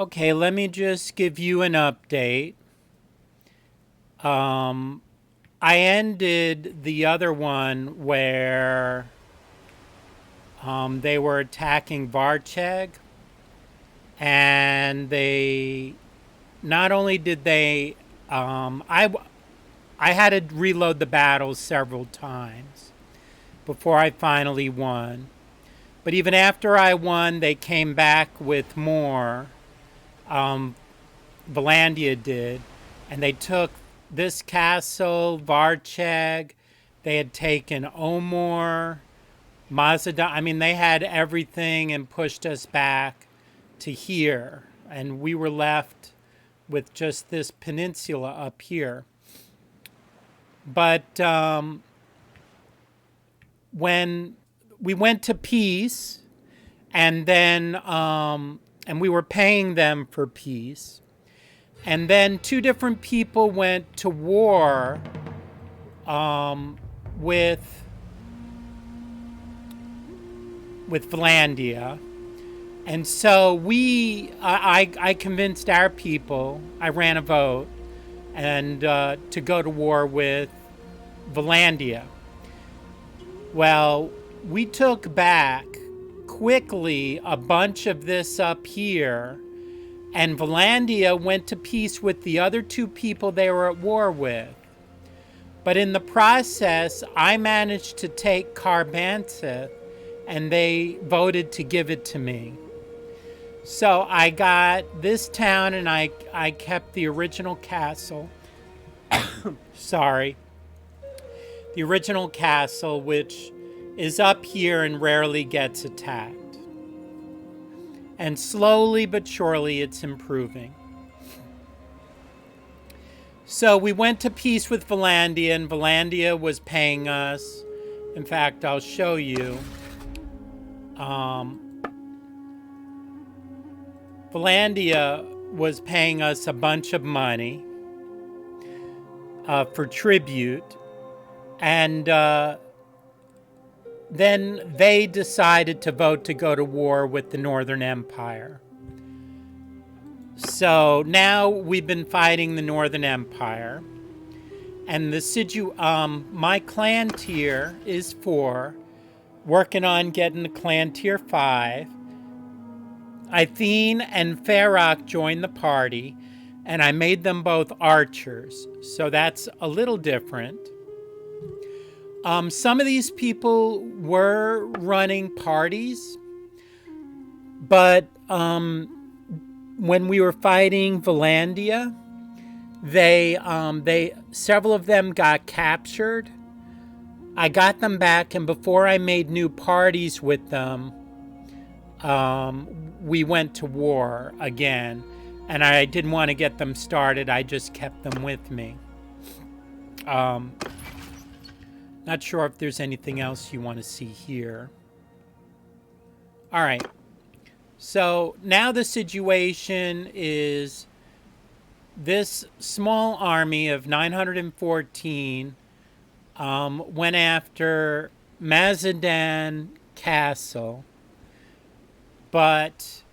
Okay, let me just give you an update. Um, I ended the other one where they were attacking Varcheg, and they not only did they, I had to reload the battles several times before I finally won. But even after I won, they came back with more. Um, Valandia did, and they took this castle, Varcheg. They had taken Omor, Mazada. I mean, they had everything and pushed us back to here, and we were left with just this peninsula up here. But when we went to peace, and we were paying them for peace. And then two different people went to war with Vlandia. And so I convinced our people, I ran a vote, and to go to war with Vlandia. Well, we took back quickly a bunch of this up here, and Vlandia went to peace with the other two people they were at war with. But in the process, I managed to take Carbantheth, and they voted to give it to me. So I got this town, and I kept the original castle. Sorry. The original castle, which is up here and rarely gets attacked. And slowly but surely it's improving. So we went to peace with Vlandia, and Vlandia was paying us. In fact, I'll show you. Vlandia was paying us a bunch of money for tribute. And then they decided to vote to go to war with the Northern Empire. So now we've been fighting the Northern Empire. And my clan tier is 4. Working on getting the clan tier 5. Athene and Feroc joined the party, and I made them both archers. So that's a little different. Some of these people were running parties, but when we were fighting Vlandia, several of them got captured. I got them back, and before I made new parties with them, we went to war again, and I didn't want to get them started. I just kept them with me. Not sure if there's anything else you want to see here. All right. So now the situation is this small army of 914 went after Mazadan Castle. But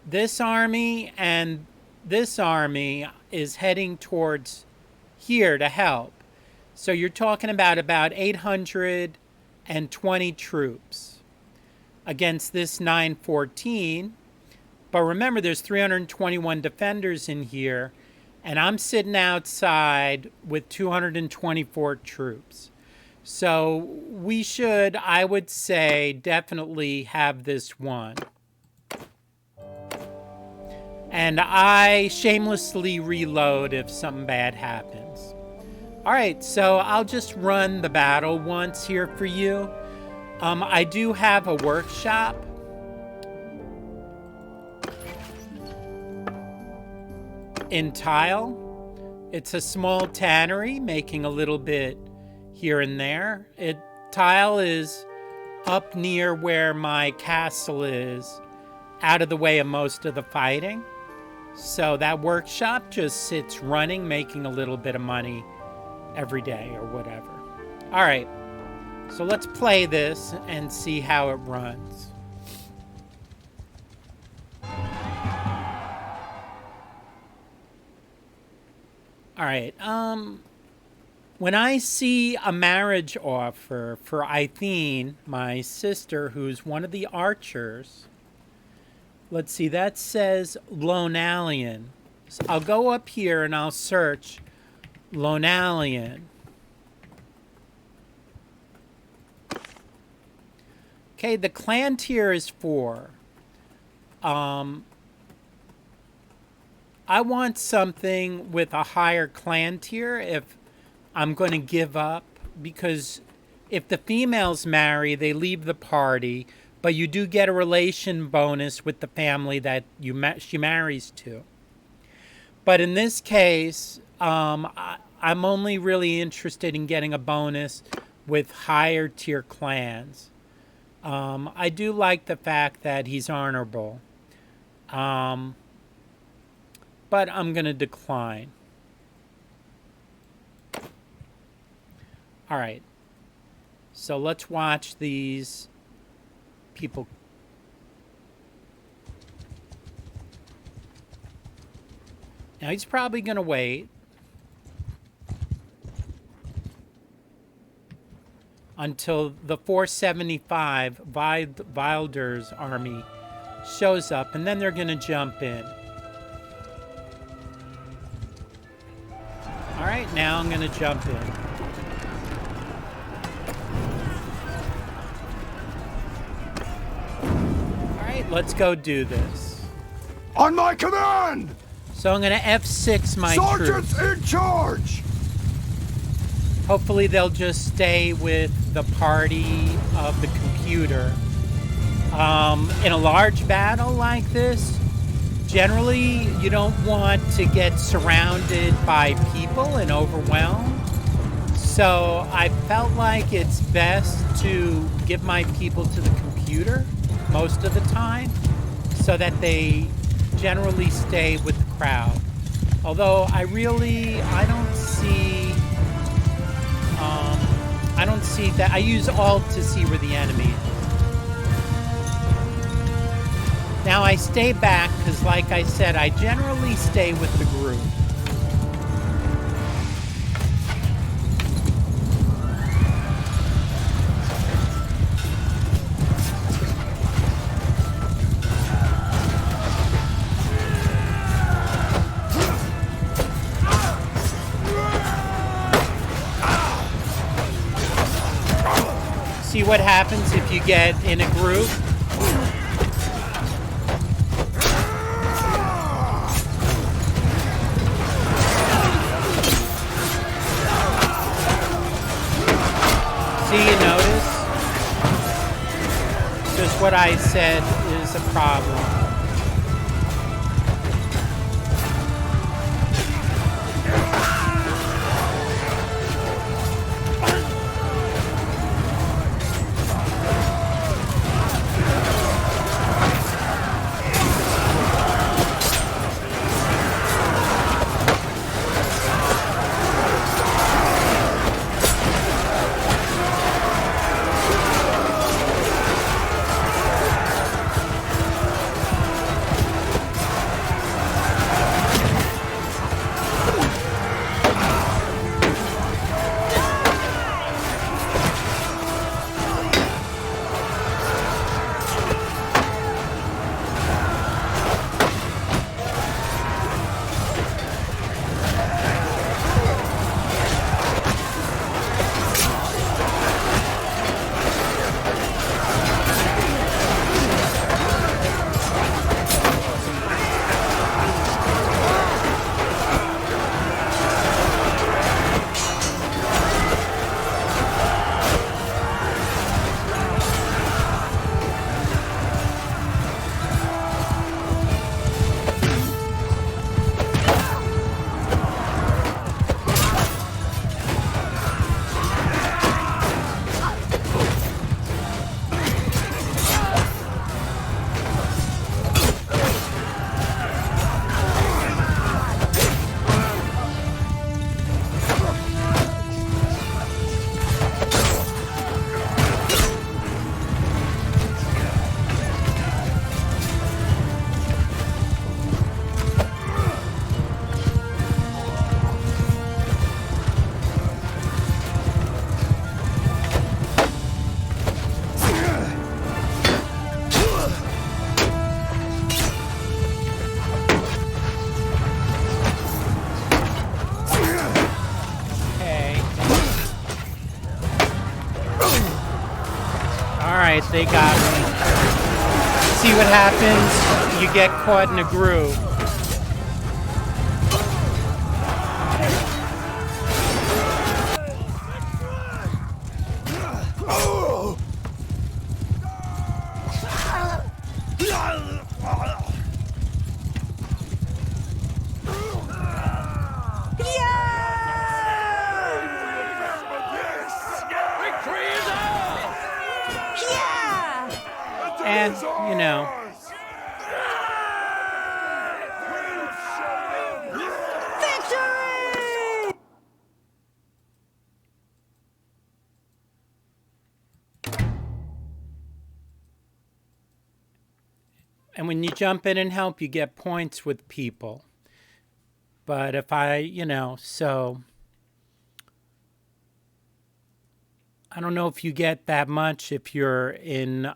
this army and this army is heading towards here to help. So you're talking about 820 troops against this 914. But remember, there's 321 defenders in here, and I'm sitting outside with 224 troops. So we should, I would say, definitely have this won. And I shamelessly reload if something bad happens. All right, so I'll just run the battle once here for you. I do have a workshop. In tile. It's a small tannery, making a little bit here and there. Tile is up near where my castle is, out of the way of most of the fighting. So that workshop just sits running, making a little bit of money every day or whatever. All right, so let's play this and see how it runs. All right. When I see a marriage offer for Aitheen, my sister, who's one of the archers, let's see, that says Lonalian. So I'll go up here and I'll search Lonalian. Okay, the clan tier is 4. I want something with a higher clan tier if I'm going to give up, because if the females marry, they leave the party, but you do get a relation bonus with the family that she marries to. But in this case, I'm only really interested in getting a bonus with higher tier clans. I do like the fact that he's honorable. But I'm going to decline. All right. So let's watch these people. Now he's probably going to wait until the 475 Wilder's army shows up, and then they're going to jump in. All right, now I'm going to jump in. All right, let's go do this. On my command! So I'm going to F6 my Sergeants troops. in charge! Hopefully they'll just stay with the party of the computer. In a large battle like this, generally you don't want to get surrounded by people and overwhelmed. So I felt like it's best to give my people to the computer most of the time so that they generally stay with the crowd. Although I don't see that. I use Alt to see where the enemy is. Now I stay back because, like I said, I generally stay with the group. See what happens if you get in a group? See, you notice? Just what I said is a problem. Alright, they got me. See what happens? You get caught in a groove. And, you know. Victory! And when you jump in and help, you get points with people. But if I, so I don't know if you get that much if you're in,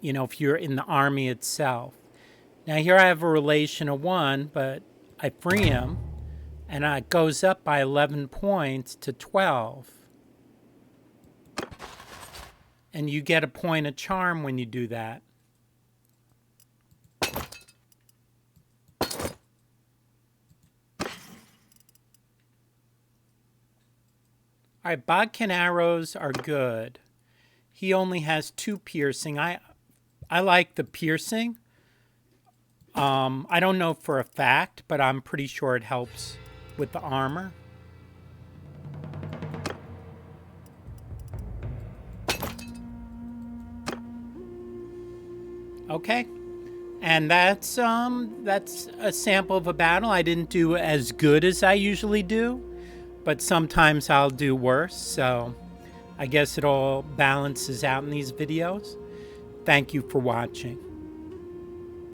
if you're in the army itself. Now here I have a relation of 1, but I free him, and it goes up by 11 points to 12. And you get a point of charm when you do that. All right, bodkin arrows are good. He only has 2 piercing. I like the piercing. I don't know for a fact, but I'm pretty sure it helps with the armor. Okay. And that's a sample of a battle. I didn't do as good as I usually do, but sometimes I'll do worse. So I guess it all balances out in these videos. Thank you for watching.